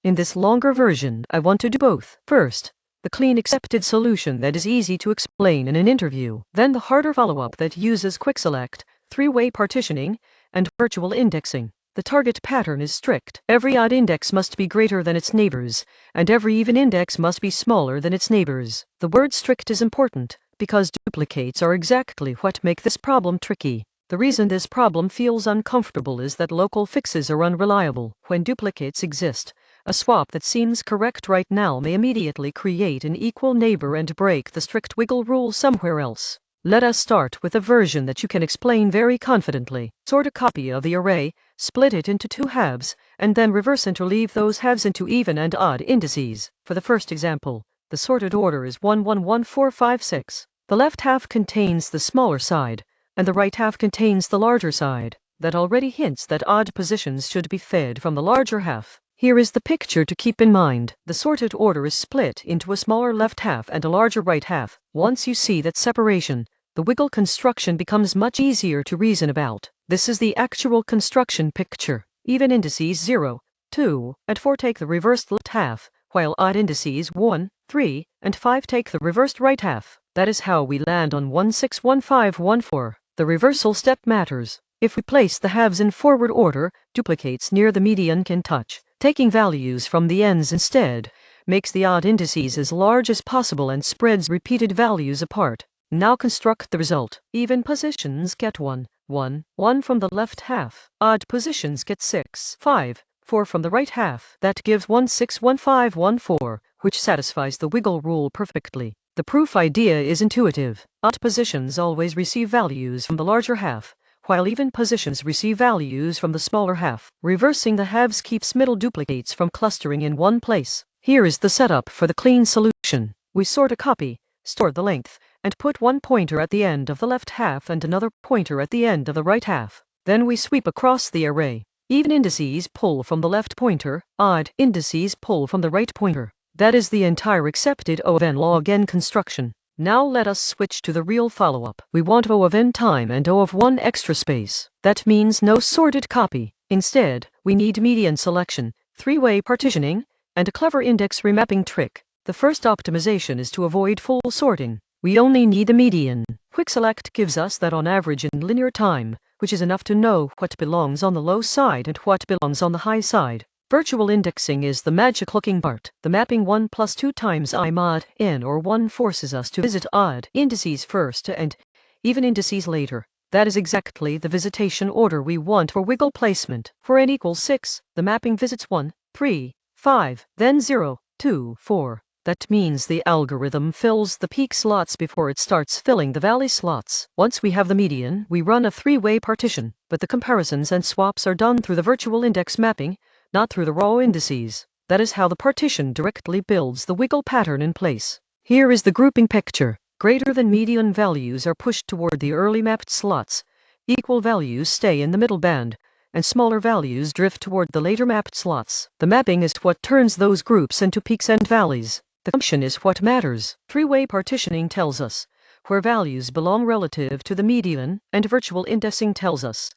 In this longer version, I want to do both. First, the clean accepted solution that is easy to explain in an interview. Then the harder follow-up that uses quickselect, three-way partitioning, and virtual indexing. The target pattern is strict. Every odd index must be greater than its neighbors, and every even index must be smaller than its neighbors. The word strict is important, because duplicates are exactly what make this problem tricky. The reason this problem feels uncomfortable is that local fixes are unreliable. When duplicates exist, a swap that seems correct right now may immediately create an equal neighbor and break the strict wiggle rule somewhere else. Let us start with a version that you can explain very confidently. Sort a copy of the array, split it into two halves, and then reverse interleave those halves into even and odd indices. For the first example, the sorted order is 1 1 1 4 5 6. The left half contains the smaller side, and the right half contains the larger side. That already hints that odd positions should be fed from the larger half. Here is the picture to keep in mind. The sorted order is split into a smaller left half and a larger right half. Once you see that separation, the wiggle construction becomes much easier to reason about. This is the actual construction picture. Even indices 0, 2, and 4 take the reversed left half, while odd indices 1, 3, and 5 take the reversed right half. That is how we land on 1 6 1 5 1 4. The reversal step matters. If we place the halves in forward order, duplicates near the median can touch. Taking values from the ends instead makes the odd indices as large as possible and spreads repeated values apart. Now construct the result. Even positions get 1, 1, 1 from the left half. Odd positions get 6, 5, 4 from the right half. That gives 1 6 1 5 1 4, which satisfies the wiggle rule perfectly. The proof idea is intuitive. Odd positions always receive values from the larger half, while even positions receive values from the smaller half. Reversing the halves keeps middle duplicates from clustering in one place. Here is the setup for the clean solution. We sort a copy, store the length, and put one pointer at the end of the left half and another pointer at the end of the right half. Then we sweep across the array. Even indices pull from the left pointer, odd indices pull from the right pointer. That is the entire accepted O of n log n construction. Now let us switch to the real follow-up. We want O of n time and O of 1 extra space. That means no sorted copy. Instead, we need median selection, three-way partitioning, and a clever index remapping trick. The first optimization is to avoid full sorting. We only need the median. Quickselect gives us that on average in linear time, which is enough to know what belongs on the low side and what belongs on the high side. Virtual indexing is the magic-looking part. The mapping 1 plus 2 times I mod n or 1 forces us to visit odd indices first and even indices later. That is exactly the visitation order we want for wiggle placement. For n equals 6, the mapping visits 1, 3, 5, then 0, 2, 4. That means the algorithm fills the peak slots before it starts filling the valley slots. Once we have the median, we run a three-way partition, but the comparisons and swaps are done through the virtual index mapping, not through the raw indices. That is how the partition directly builds the wiggle pattern in place. Here is the grouping picture. Greater than median values are pushed toward the early mapped slots, equal values stay in the middle band, and smaller values drift toward the later mapped slots. The mapping is what turns those groups into peaks and valleys. The function is what matters. Three-way partitioning tells us where values belong relative to the median, and virtual indexing tells us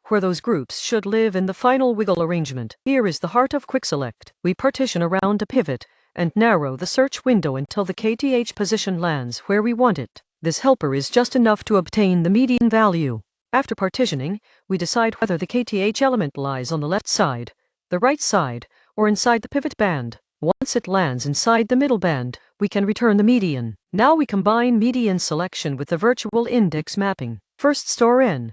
where those groups should live in the final wiggle arrangement. Here is the heart of quickselect. We partition around a pivot and narrow the search window until the KTH position lands where we want it. This helper is just enough to obtain the median value. After partitioning, we decide whether the KTH element lies on the left side, the right side, or inside the pivot band. Once it lands inside the middle band, we can return the median. Now we combine median selection with the virtual index mapping. First store n.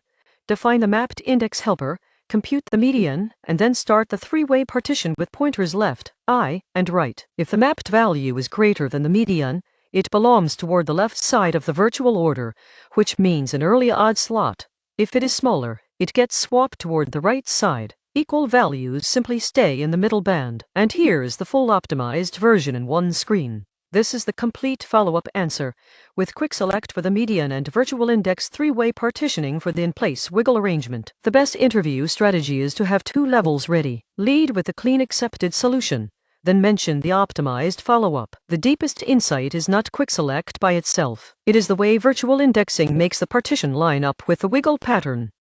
Define the mapped index helper, compute the median, and then start the three-way partition with pointers left, I, and right. If the mapped value is greater than the median, it belongs toward the left side of the virtual order, which means an early odd slot. If it is smaller, it gets swapped toward the right side. Equal values simply stay in the middle band. And here is the full optimized version in one screen. This is the complete follow-up answer, with quickselect for the median and virtual index three-way partitioning for the in-place wiggle arrangement. The best interview strategy is to have two levels ready. Lead with the clean accepted solution, then mention the optimized follow-up. The deepest insight is not quickselect by itself. It is the way virtual indexing makes the partition line up with the wiggle pattern.